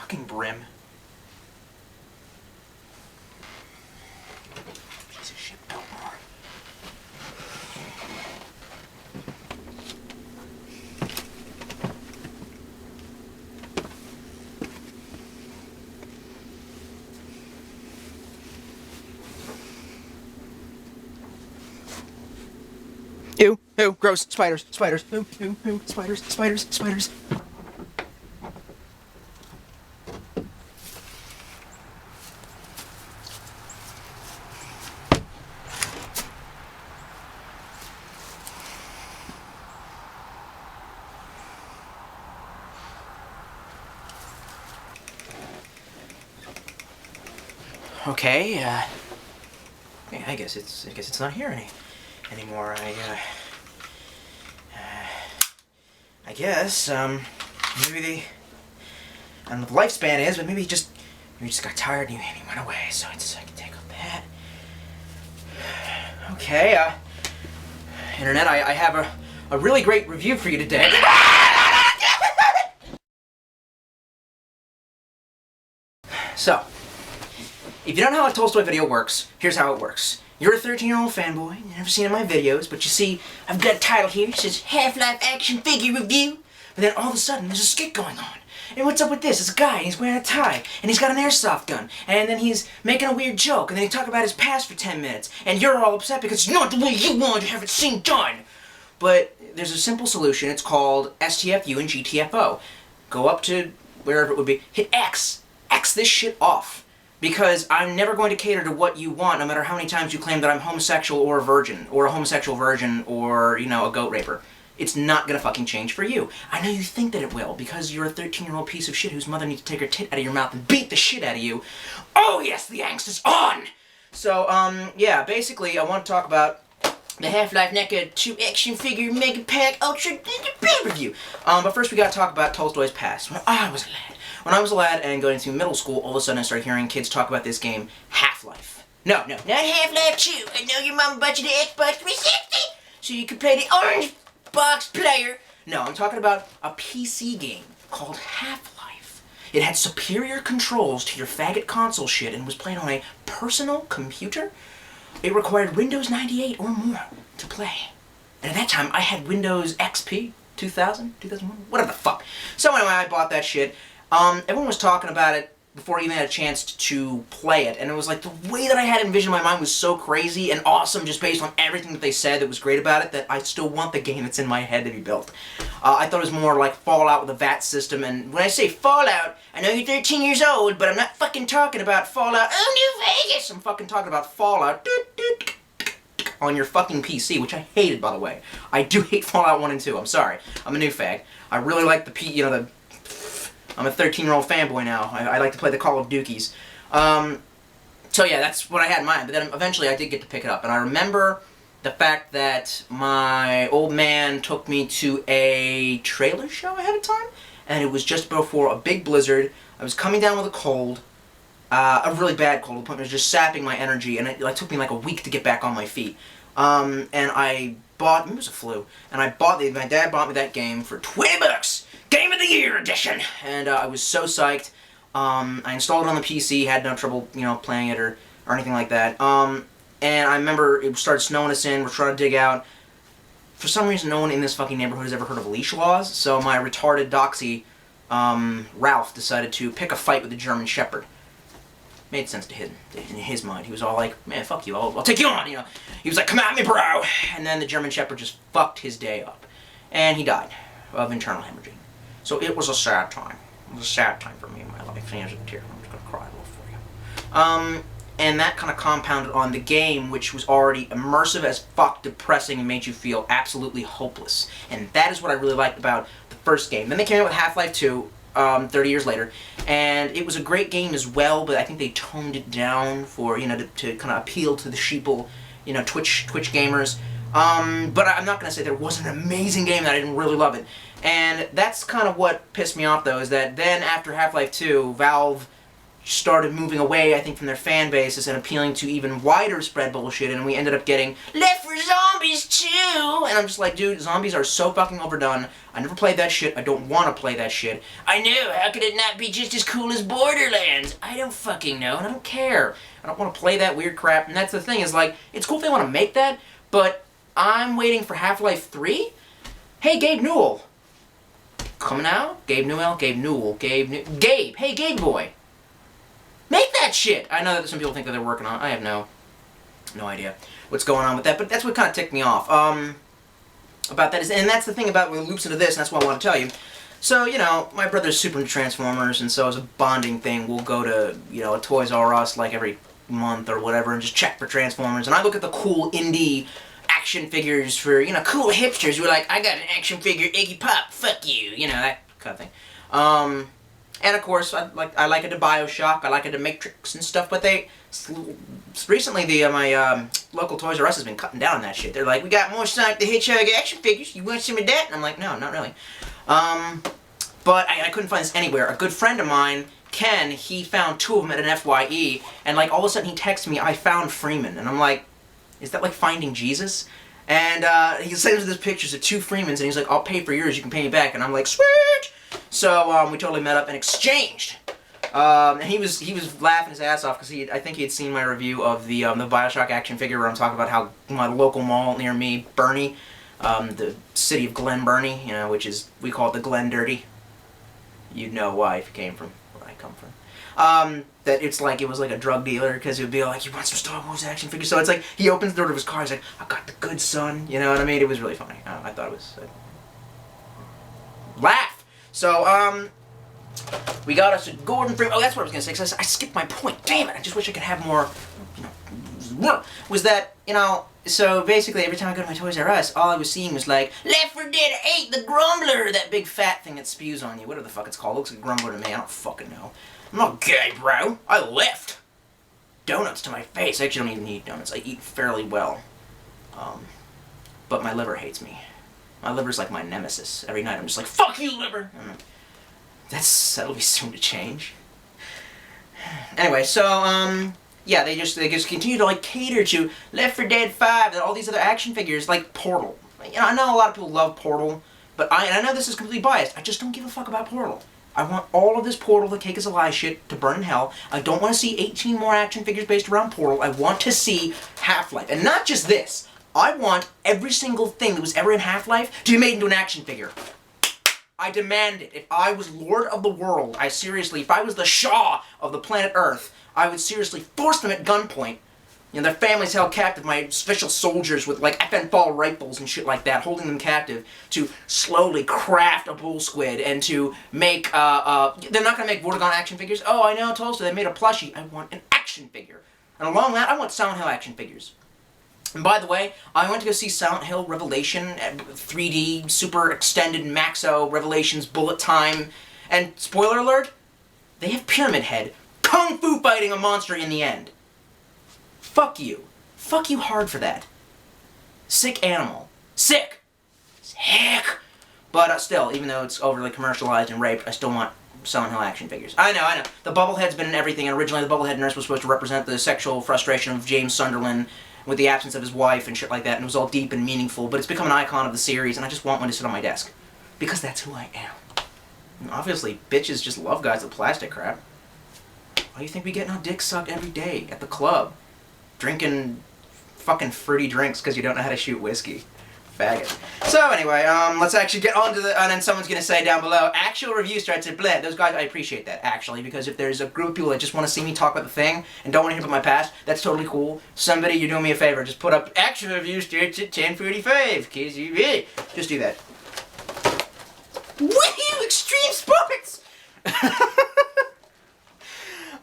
fucking brim. Piece of shit, don't more. Ew, ew, gross, spiders, spiders, ew, ew, ew, spiders, spiders, spiders. Okay, yeah, I guess it's not here anymore. I guess, maybe I don't know what the lifespan is, but maybe he just got tired and he went away, so I can take off that. Okay, Internet, I have a really great review for you today. So, if you don't know how a Tolstoy video works, here's how it works. You're a 13-year-old fanboy, you've never seen my videos, but you see, I've got a title here, it says Half-Life Action Figure Review, but then all of a sudden, there's a skit going on. And what's up with this? It's a guy, and he's wearing a tie, and he's got an airsoft gun, and then he's making a weird joke, and then he talks about his past for 10 minutes, and you're all upset because it's not the way you want to have it seen done. But there's a simple solution, it's called STFU and GTFO. Go up to wherever it would be, hit X this shit off. Because I'm never going to cater to what you want, no matter how many times you claim that I'm homosexual or a virgin, or a homosexual virgin, or, you know, a goat raper. It's not gonna fucking change for you. I know you think that it will, because you're a 13-year-old piece of shit whose mother needs to take her tit out of your mouth and beat the shit out of you. Oh yes, the angst is on! So, yeah, basically, I want to talk about the Half-Life NECA 2 Action Figure Mega Pack Ultra Review. But first we gotta talk about Tolstoy's past. When I was a lad and going through middle school, all of a sudden I started hearing kids talk about this game, Half-Life. No, not Half-Life 2. I know your mama bought you the Xbox 360 so you could play the orange box player. No, I'm talking about a PC game called Half-Life. It had superior controls to your faggot console shit and was played on a personal computer. It required Windows 98 or more to play. And at that time, I had Windows XP, 2000, 2001, whatever the fuck. So anyway, I bought that shit. Everyone was talking about it before I even had a chance to play it, and it was like the way that I had envisioned my mind was so crazy and awesome just based on everything that they said that was great about it that I still want the game that's in my head to be built. I thought it was more like Fallout with a VAT system, and when I say Fallout, I know you're 13 years old, but I'm not fucking talking about Fallout, oh New Vegas! I'm fucking talking about Fallout on your fucking PC, which I hated, by the way. I do hate Fallout 1 and 2, I'm sorry. I'm a new fag. I really like the I'm a 13-year-old fanboy now. I like to play the Call of Dukies. So yeah, that's what I had in mind. But then eventually I did get to pick it up. And I remember the fact that my old man took me to a trailer show ahead of time. And it was just before a big blizzard. I was coming down with a cold. A really bad cold. The point was just sapping my energy. And it took me like a week to get back on my feet. And I bought, maybe it was a flu. And my dad bought me that game for $20. Game of the Year edition! And I was so psyched. I installed it on the PC, had no trouble, you know, playing it or anything like that. And I remember it started snowing us in, we're trying to dig out. For some reason, no one in this fucking neighborhood has ever heard of leash laws, so my retarded doxy, Ralph, decided to pick a fight with the German Shepherd. Made sense to him, in his mind. He was all like, man, fuck you, I'll take you on, you know. He was like, come at me, bro! And then the German Shepherd just fucked his day up. And he died of internal hemorrhaging. So it was a sad time. It was a sad time for me in my life. Here's a tear. I'm just going to cry a little for you. And that kind of compounded on the game, which was already immersive as fuck, depressing, and made you feel absolutely hopeless. And that is what I really liked about the first game. Then they came out with Half-Life 2, 30 years later, and it was a great game as well, but I think they toned it down for, you know, to kind of appeal to the sheeple, you know, Twitch gamers. But I'm not going to say that it wasn't an amazing game, that I didn't really love it. And that's kind of what pissed me off, though, is that then after Half-Life 2, Valve started moving away, I think, from their fan bases and appealing to even wider spread bullshit, and we ended up getting Left 4 for zombies too. And I'm just like, dude, zombies are so fucking overdone. I never played that shit. I don't want to play that shit. I know, how could it not be just as cool as Borderlands? I don't fucking know, and I don't care. I don't want to play that weird crap. And that's the thing, is like, it's cool if they want to make that, but I'm waiting for Half-Life 3. Hey, Gabe Newell. Coming out? Gabe Newell? Gabe Newell. Gabe. Hey, Gabe boy. Make that shit! I know that some people think that they're working on it. I have no idea what's going on with that, but that's what kind of ticked me off. About that is, and that's the thing about when it loops into this, and that's what I want to tell you. So, you know, my brother's super into Transformers, and so as a bonding thing, we'll go to, you know, a Toys R Us like every month or whatever, and just check for Transformers, and I look at the cool indie action figures for, you know, cool hipsters who are like, I got an action figure Iggy Pop, fuck you, you know, that kind of thing. And of course, I like it to Bioshock, I like it to Matrix and stuff, but they, recently my local Toys R Us has been cutting down on that shit. They're like, we got more Sonic the Hedgehog action figures, you want some of that? And I'm like, no, not really. But I couldn't find this anywhere. A good friend of mine, Ken, he found 2 of them at an FYE, and like all of a sudden he texts me, I found Freeman, and I'm like, is that like finding Jesus? And he sends me these pictures of 2 Freemans, and he's like, I'll pay for yours, you can pay me back, and I'm like, sweet! So we totally met up and exchanged. And he was laughing his ass off because I think he had seen my review of the Bioshock action figure where I'm talking about how my local mall near me, Bernie, the city of Glen Burnie, you know, which is, we call it the Glen Dirty. You'd know why if you came from where I come from. That it's like, it was like a drug dealer, because it would be like, you want some Star Wars action figures? So it's like, he opens the door to his car, he's like, I got the goods, son. You know what I mean? It was really funny. I thought it was... laugh! So, we got us a Gordon Freeman. Oh, that's what I was going to say, because I skipped my point. Damn it, I just wish I could have more, you know, was that, you know, so basically every time I go to my Toys R Us, all I was seeing was like, Left 4 Dead 8, the Grumbler, that big fat thing that spews on you, whatever the fuck it's called. It looks like a Grumbler to me, I don't fucking know. I'm not gay, bro. I left donuts to my face. I actually don't even eat donuts. I eat fairly well. But my liver hates me. My liver's like my nemesis. Every night I'm just like, fuck you, liver! That'll be soon to change. Anyway, so, yeah, they just continue to, like, cater to Left 4 Dead 5 and all these other action figures, like Portal. You know, I know a lot of people love Portal, but I know this is completely biased. I just don't give a fuck about Portal. I want all of this Portal, the Cake is a Lie shit, to burn in hell. I don't want to see 18 more action figures based around Portal. I want to see Half-Life. And not just this. I want every single thing that was ever in Half-Life to be made into an action figure. I demand it. If I was Lord of the World, if I was the Shah of the planet Earth, I would seriously force them at gunpoint. You know, their families held captive, my special soldiers with, like, FN-ball rifles and shit like that, holding them captive, to slowly craft a bull squid and to make, they're not going to make Vortigaunt action figures. Oh, I know, Tulsa, they made a plushie. I want an action figure. And along that, I want Silent Hill action figures. And by the way, I went to go see Silent Hill Revelation, 3D, super extended Maxo, Revelations, Bullet Time, and spoiler alert, they have Pyramid Head kung fu fighting a monster in the end. Fuck you. Fuck you hard for that. Sick animal. Sick! Sick! But still, even though it's overly commercialized and raped, I still want Silent Hill action figures. I know. The Bubblehead's been in everything, and originally the Bubblehead nurse was supposed to represent the sexual frustration of James Sunderland with the absence of his wife and shit like that, and it was all deep and meaningful, but it's become an icon of the series, and I just want one to sit on my desk. Because that's who I am. And obviously, bitches just love guys with plastic crap. Why do you think we get our dicks sucked every day at the club? Drinking fucking fruity drinks because you don't know how to shoot whiskey. Faggot. So anyway, let's actually get on to the, and then someone's going to say down below, actual review starts at bled. Those guys, I appreciate that, actually, because if there's a group of people that just want to see me talk about the thing and don't want to hear about my past, that's totally cool. Somebody, you're doing me a favor, just put up, actual review starts at 10:45, because you really, just do that. Woohoo! Extreme sports!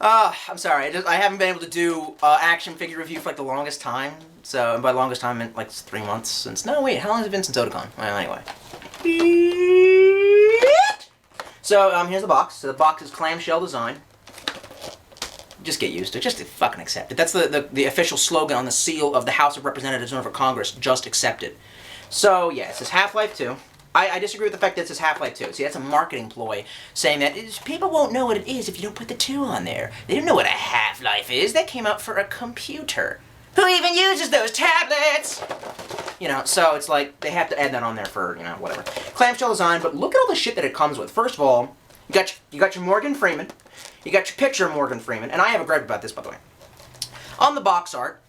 I'm sorry, I haven't been able to do action figure review for like the longest time. So, and by longest time, I meant like 3 months since, no wait, how long has it been since Otakon? Well, anyway. So, here's the box. So the box is clamshell design. Just get used to it, just fucking accept it. That's the official slogan on the seal of the House of Representatives over Congress, just accept it. So, yeah, it says Half-Life 2. I disagree with the fact that it says Half-Life 2. See, that's a marketing ploy, saying that people won't know what it is if you don't put the 2 on there. They don't know what a Half-Life is. That came out for a computer. Who Who even uses those tablets? You know, so it's like, they have to add that on there for, you know, whatever. Clamshell design, but look at all the shit that it comes with. First of all, you got your Morgan Freeman. You got your picture of Morgan Freeman. And I have a gripe about this, by the way. On the box art,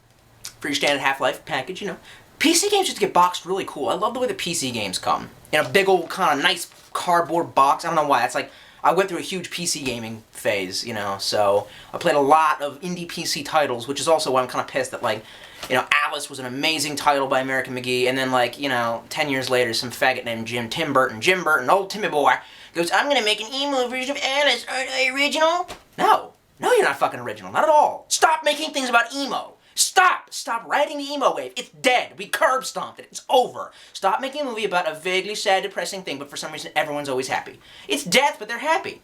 for your standard Half-Life package, you know, PC games just get boxed really cool. I love the way the PC games come. In a big old kind of nice cardboard box. I don't know why. That's like, I went through a huge PC gaming phase, you know, so I played a lot of indie PC titles, which is also why I'm kind of pissed that, like, you know, Alice was an amazing title by American McGee, and then, like, you know, 10 years later, some faggot named Jim Burton, old Timmy boy, goes, I'm gonna make an emo version of Alice. Aren't I original? No. No, you're not fucking original. Not at all. Stop making things about emo. Stop! Stop riding the emo wave. It's dead. We curb stomped it. It's over. Stop making a movie about a vaguely sad, depressing thing, but for some reason everyone's always happy. It's death, but they're happy.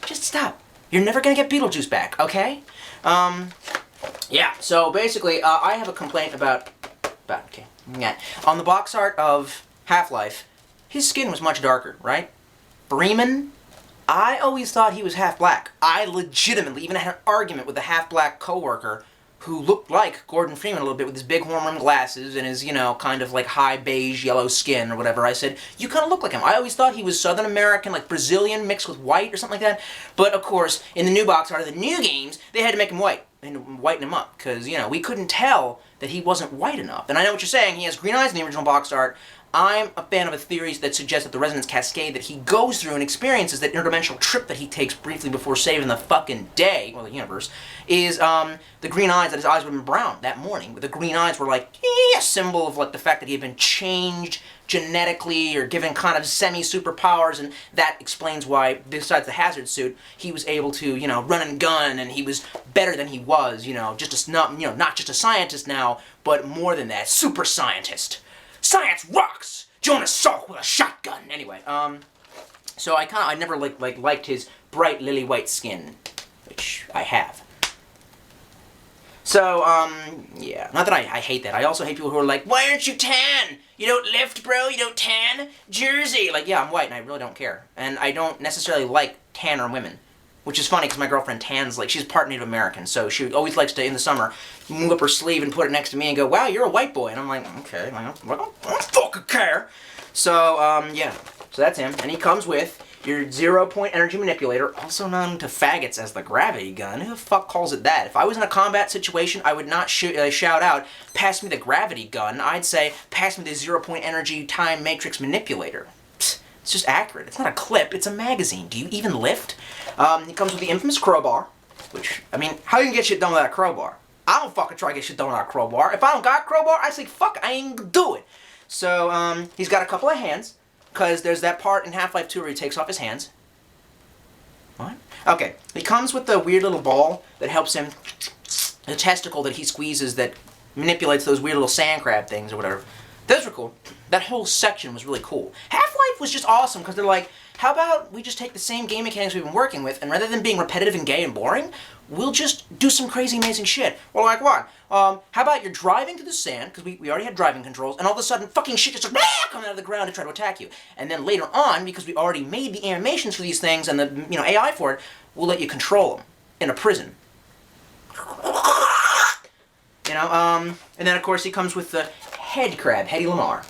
Just stop. You're never gonna get Beetlejuice back, okay? Yeah, so basically, I have a complaint about okay. Yeah. On the box art of Half-Life, his skin was much darker, right? Freeman, I always thought he was half black. I legitimately even had an argument with a half-black coworker who looked like Gordon Freeman a little bit with his big horn-rimmed glasses and his, you know, kind of like high beige yellow skin or whatever. I said, you kind of look like him. I always thought he was Southern American, like Brazilian mixed with white or something like that. But of course, in the new box art of the new games, they had to make him white and whiten him up because, you know, we couldn't tell that he wasn't white enough. And I know what you're saying. He has green eyes in the original box art. I'm a fan of a theory that suggests that the resonance cascade that he goes through and experiences, that interdimensional trip that he takes briefly before saving the fucking day, or the universe, is the green eyes, that his eyes would have been brown that morning. But the green eyes were like a symbol of like the fact that he had been changed genetically or given kind of semi-superpowers, and that explains why, besides the hazard suit, he was able to, you know, run and gun, and he was better than he was, you know, just a, not just a scientist now, but more than that, super scientist. Science rocks! Jonas Salk with a shotgun! Anyway, so I never liked his bright lily white skin, which I have. So, yeah. Not that I hate that. I also hate people who are like, why aren't you tan? You don't lift, bro? You don't tan? Jersey! Like, yeah, I'm white and I really don't care. And I don't necessarily like tanner women. Which is funny because my girlfriend tans, like, she's part Native American, so she always likes to, in the summer, move up her sleeve and put it next to me and go, wow, you're a white boy. And I'm like, okay, I don't fucking care. So, yeah. So that's him. And he comes with your 0-point energy manipulator, also known to faggots as the gravity gun. Who the fuck calls it that? If I was in a combat situation, I would not shout out, pass me the gravity gun. I'd say, pass me the 0-point energy time matrix manipulator. It's just accurate. It's not a clip, it's a magazine. Do you even lift? He comes with the infamous crowbar, which, I mean, how you can get shit done without a crowbar? I don't fucking try to get shit done without a crowbar. If I don't got a crowbar, I say, fuck, I ain't gonna do it. So, he's got a couple of hands, because there's that part in Half-Life 2 where he takes off his hands. What? Okay, he comes with the weird little ball that helps him, the testicle that he squeezes that manipulates those weird little sand crab things or whatever. Those were cool. That whole section was really cool. Half-Life was just awesome because they're like, how about we just take the same game mechanics we've been working with, and rather than being repetitive and gay and boring, we'll just do some crazy amazing shit. Well, like what? How about you're driving through the sand, because we already had driving controls, and all of a sudden fucking shit just starts coming out of the ground to try to attack you. And then later on, because we already made the animations for these things and the AI for it, we'll let you control them in a prison. And then of course he comes with the head crab, Hedy Lamarr.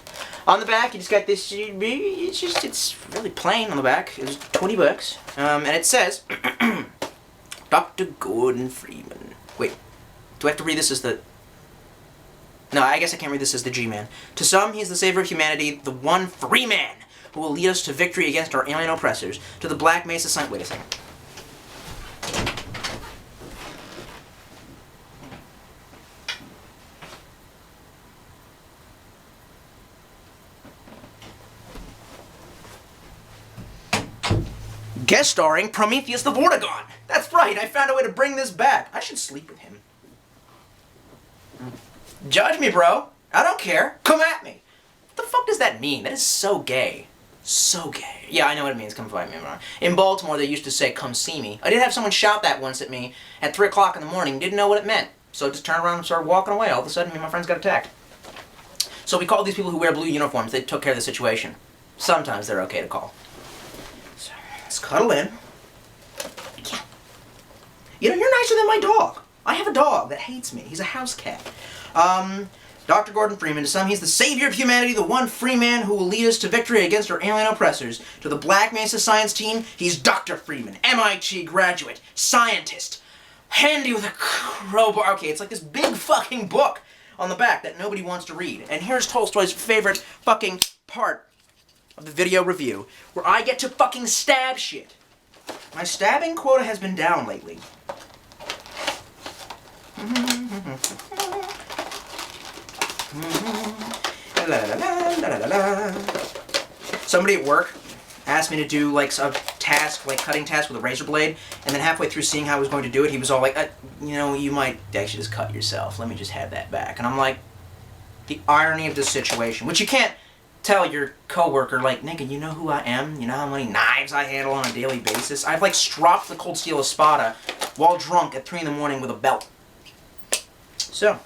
On the back, you just got this, it's really plain on the back. It was $20. And it says, Dr. Gordon Freeman. Wait, do I have to read this as the... No, I guess I can't read this as the G-Man. To some, he is the savior of humanity, the one Freeman, who will lead us to victory against our alien oppressors. To the Black Mesa Science... Wait a second. Guest starring Prometheus the Vortigaunt. That's right, I found a way to bring this back. I should sleep with him. Judge me, bro. I don't care. Come at me. What the fuck does that mean? That is so gay. So gay. Yeah, I know what it means. Come find me. In Baltimore, they used to say, come see me. I did have someone shout that once at me at 3 o'clock in the morning. Didn't know what it meant. So I just turned around and started walking away. All of a sudden, me and my friends got attacked. So we called these people who wear blue uniforms. They took care of the situation. Sometimes they're okay to call. Let's cuddle in. You know, you're nicer than my dog. I have a dog that hates me. He's a house cat. Dr. Gordon Freeman. To some, he's the savior of humanity, the one free man who will lead us to victory against our alien oppressors. To the Black Mesa science team, he's Dr. Freeman, MIT graduate, scientist, handy with a crowbar. Okay, it's like this big fucking book on the back that nobody wants to read. And here's Tolstoy's favorite fucking part of the video review, where I get to fucking stab shit. My stabbing quota has been down lately. Somebody at work asked me to do like a task, like cutting task with a razor blade, and then halfway through seeing how I was going to do it, he was all like, you know, you might actually just cut yourself. Let me just have that back. And I'm like, the irony of this situation, which you can't tell your coworker, like, nigga, you know who I am? You know how many knives I handle on a daily basis? I've like stropped the cold steel espada while drunk at 3 in the morning with a belt. So,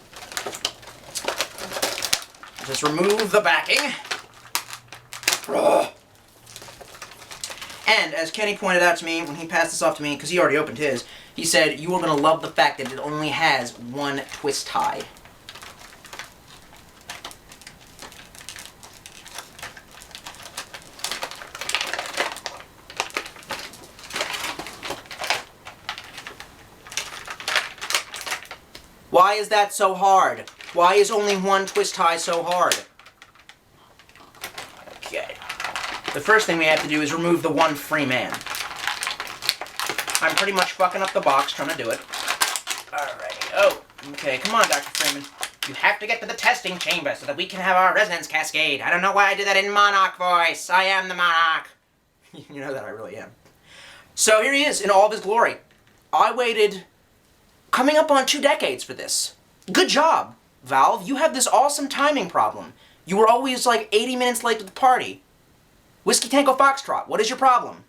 just remove the backing. And as Kenny pointed out to me when he passed this off to me, because he already opened his, he said, you are going to love the fact that it only has one twist tie. Why is that so hard? Why is only one twist tie so hard? Okay. The first thing we have to do is remove the one free man. I'm pretty much fucking up the box trying to do it. Alright. Oh, okay. Come on, Dr. Freeman. You have to get to the testing chamber so that we can have our resonance cascade. I don't know why I did that in monarch voice. I am the monarch. You know that I really am. So here he is in all of his glory. I waited coming up on 2 decades for this. Good job, Valve. You have this awesome timing problem. You were always like 80 minutes late to the party. Whiskey Tango Foxtrot, what is your problem?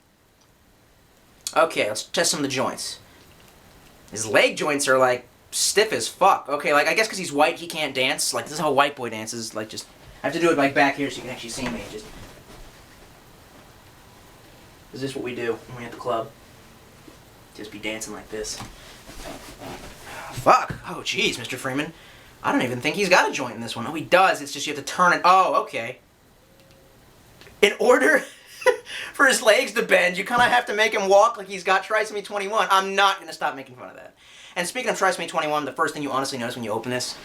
Okay, let's test some of the joints. His leg joints are like stiff as fuck. Okay, like I guess because he's white he can't dance. Like this is how a white boy dances. Like just, I have to do it like back here so you can actually see me. Just, is this what we do when we're at the club? Just be dancing like this. Fuck. Oh, jeez, Mr. Freeman. I don't even think he's got a joint in this one. Oh, he does. It's just you have to turn it. Oh, okay. In order for his legs to bend, you kind of have to make him walk like he's got Trisomy 21. I'm not going to stop making fun of that. And speaking of Trisomy 21, the first thing you honestly notice when you open this,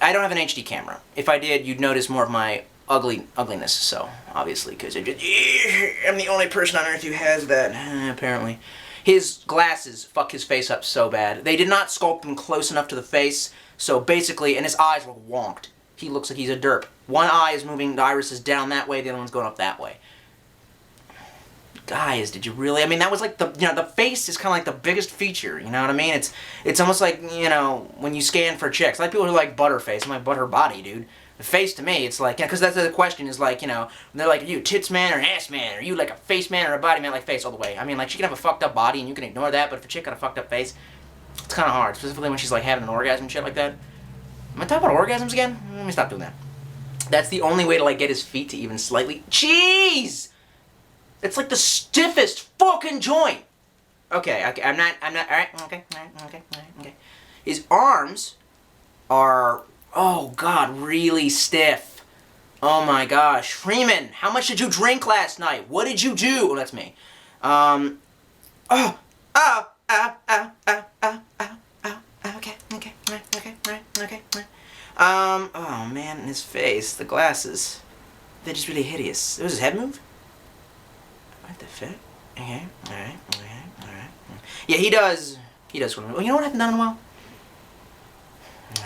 I don't have an HD camera. If I did, you'd notice more of my ugliness, so, obviously, because I'm the only person on earth who has that, apparently. His glasses fuck his face up so bad. They did not sculpt him close enough to the face, so basically, and his eyes look wonked. He looks like he's a derp. One eye is moving, the iris is down that way, the other one's going up that way. Guys, did you really? I mean, that was like the, you know, the face is kind of like the biggest feature, you know what I mean? It's almost like, you know, when you scan for chicks. Like people who like Butterface, I'm like, butt her body, dude. The face to me, it's like, you know, because that's the question is like, you know, they're like, are you a tits man or an ass man? Are you like a face man or a body man? Like face all the way. I mean, like she can have a fucked up body and you can ignore that, but if a chick got a fucked up face, it's kind of hard, specifically when she's like having an orgasm and shit like that. Am I talking about orgasms again? Let me stop doing that. That's the only way to like get his feet to even slightly. Jeez! It's like the stiffest fucking joint. Okay, I'm not, alright, okay. His arms are, oh god, really stiff. Oh my gosh. Freeman, how much did you drink last night? What did you do? Oh, that's me. Okay. Oh man, and his face, the glasses, they're just really hideous. It was his head move? What the fuck? Okay, alright. Yeah, he does. Well, you know what I haven't done in a while? No.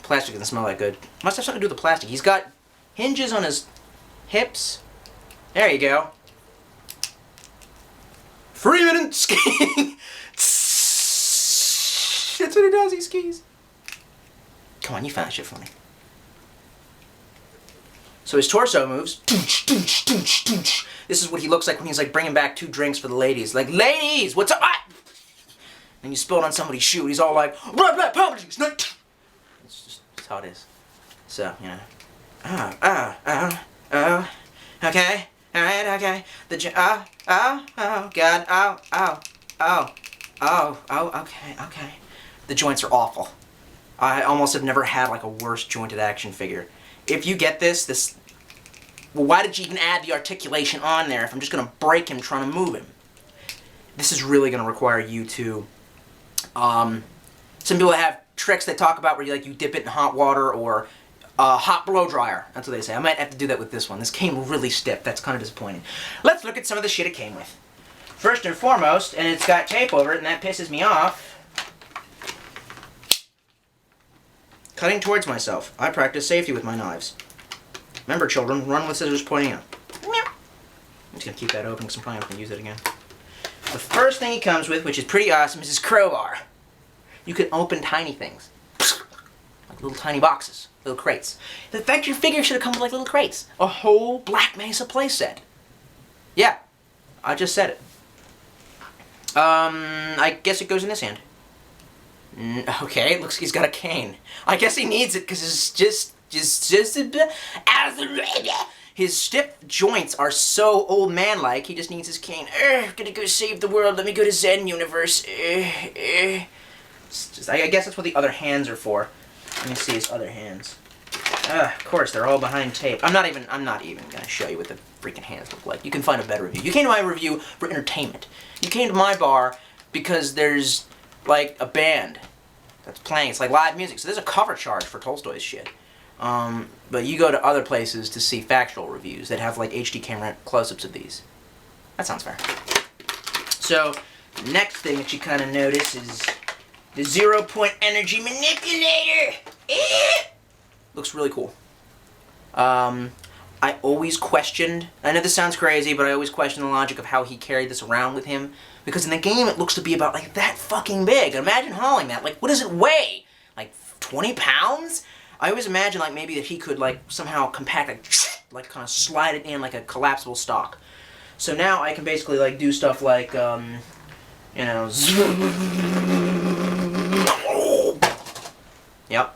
Plastic doesn't smell that good. Must have something to do with the plastic. He's got hinges on his hips. There you go. Freeman and skiing! That's what he does, he skis. Come on, you found that shit for me. So his torso moves. This is what he looks like when he's like bringing back 2 drinks for the ladies. Like, ladies, what's up? Ah! And you spill it on somebody's shoe. He's all like, blah, blah, blah, it's just that's how it is. So, you know. Okay. Alright, okay. God, okay. The joints are awful. I almost have never had like a worse jointed action figure. If you get this, well, why did you even add the articulation on there if I'm just gonna break him trying to move him? This is really gonna require you to, some people have tricks they talk about where you dip it in hot water or hot blow dryer. That's what they say. I might have to do that with this one. This came really stiff. That's kind of disappointing. Let's look at some of the shit it came with. First and foremost, and it's got tape over it, and that pisses me off. Cutting towards myself. I practice safety with my knives. Remember, children, run with scissors pointing out. I'm just going to keep that open because I'm probably not going to use it again. The first thing he comes with, which is pretty awesome, is his crowbar. You can open tiny things. Like little tiny boxes. Little crates. In fact, your figure should have come with like little crates. A whole Black Mesa playset. Yeah, I just said it. I guess it goes in his hand. Okay, it looks like he's got a cane. I guess he needs it because it's just his stiff joints are so old man-like. He just needs his cane. Gonna go save the world. Let me go to Zen Universe. I guess that's what the other hands are for. Let me see his other hands. Of course, they're all behind tape. I'm not even gonna show you what the freaking hands look like. You can find a better review. You came to my review for entertainment. You came to my bar because there's like a band that's playing. It's like live music. So there's a cover charge for Tolstoy's shit. But you go to other places to see factual reviews that have like HD camera close-ups of these. That sounds fair. So, the next thing that you kind of notice is the 0-point energy manipulator. Looks really cool. I always questioned, I know this sounds crazy, but I always questioned the logic of how he carried this around with him. Because in the game it looks to be about like that fucking big. Imagine hauling that. Like, what does it weigh? Like 20 pounds? I always imagine like maybe that he could like somehow compact, like kind of slide it in like a collapsible stock. So now I can basically like do stuff like, you know, yep.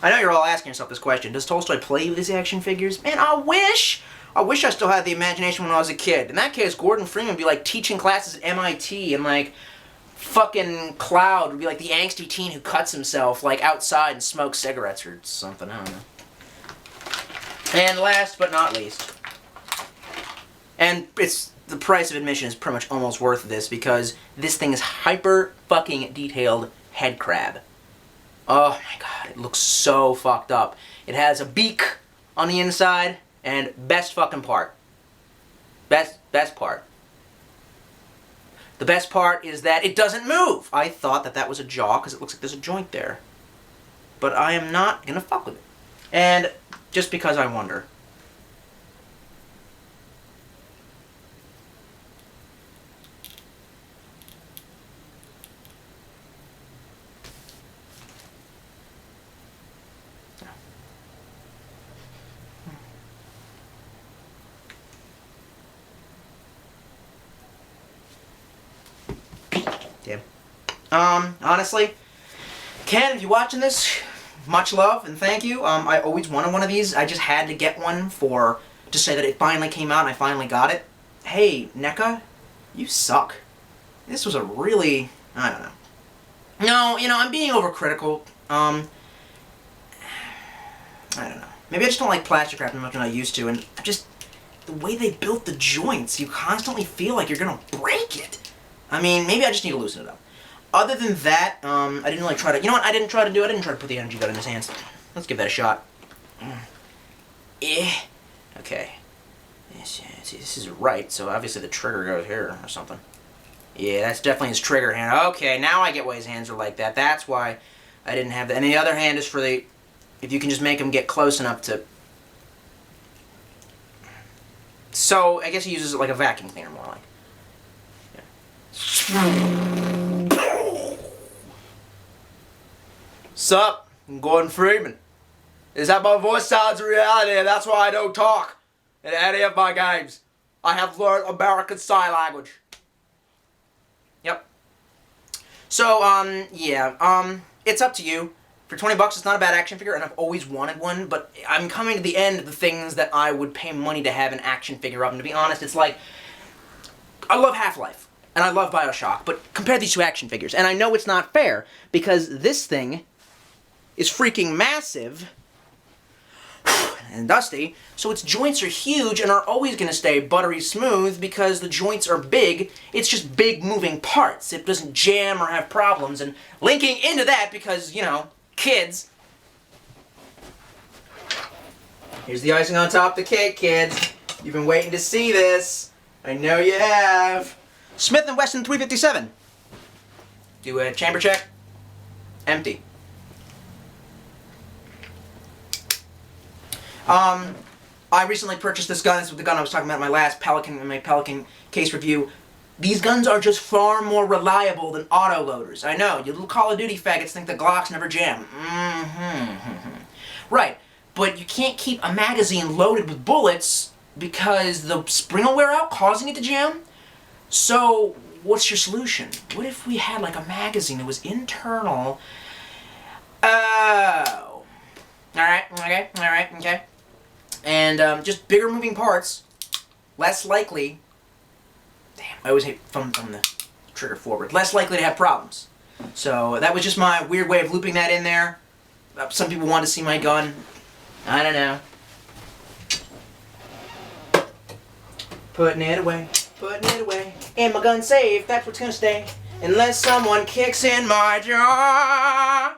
I know you're all asking yourself this question. Does Tolstoy play with his action figures? Man, I wish I still had the imagination when I was a kid. In that case, Gordon Freeman would be like teaching classes at MIT, and like fucking Cloud would be like the angsty teen who cuts himself like outside and smokes cigarettes or something. I don't know. And last but not least, and it's the price of admission is pretty much almost worth this because this thing is hyper fucking detailed head crab. Oh my god, it looks so fucked up. It has a beak on the inside, and best fucking part. Best part. The best part is that it doesn't move. I thought that that was a jaw because it looks like there's a joint there. But I am not gonna fuck with it. And just because I wonder. Honestly, Ken, if you're watching this, much love and thank you. I always wanted one of these. I just had to get one to say that it finally came out and I finally got it. Hey, NECA, you suck. This was a really, I don't know. No, you know, I'm being overcritical. I don't know. Maybe I just don't like plastic wrap as much as I used to, and the way they built the joints, you constantly feel like you're gonna break it. I mean, maybe I just need to loosen it up. Other than that, I didn't really try to... You know what? I didn't try to put the energy gun in his hands. Let's give that a shot. Okay. See, this is right, so obviously the trigger goes here or something. Yeah, that's definitely his trigger hand. Okay, now I get why his hands are like that. That's why I didn't have that. And the other hand is for the... If you can just make him get close enough to... So, I guess he uses it like a vacuum cleaner, more like. Yeah. Sup? I'm Gordon Freeman. Is that my voice sounds reality, and that's why I don't talk in any of my games. I have learned American Sign Language. Yep. So, yeah, it's up to you. For 20 bucks, it's not a bad action figure, and I've always wanted one, but I'm coming to the end of the things that I would pay money to have an action figure of, and to be honest, it's like, I love Half-Life. and I love Bioshock, but compare these two action figures. And I know it's not fair, because this thing is freaking massive and dusty, so its joints are huge and are always going to stay buttery smooth because the joints are big. It's just big moving parts. It doesn't jam or have problems. And linking into that, because, you know, kids. Here's the icing on top of the cake, kids. You've been waiting to see this. I know you have. Smith & Wesson 357. Do a chamber check. Empty. I recently purchased this gun. This was the gun I was talking about in my last Pelican case review. These guns are just far more reliable than autoloaders. I know, you little Call of Duty faggots think the Glocks never jam. Right, but you can't keep a magazine loaded with bullets because the spring will wear out, causing it to jam. So, what's your solution? What if we had like a magazine that was internal? Oh. Alright, okay. And just bigger moving parts, less likely, damn, I always hate from the trigger forward, less likely to have problems. So that was just my weird way of looping that in there. Some people want to see my gun. I don't know. Putting it away, and my gun's safe, that's what's gonna stay, unless someone kicks in my jaw.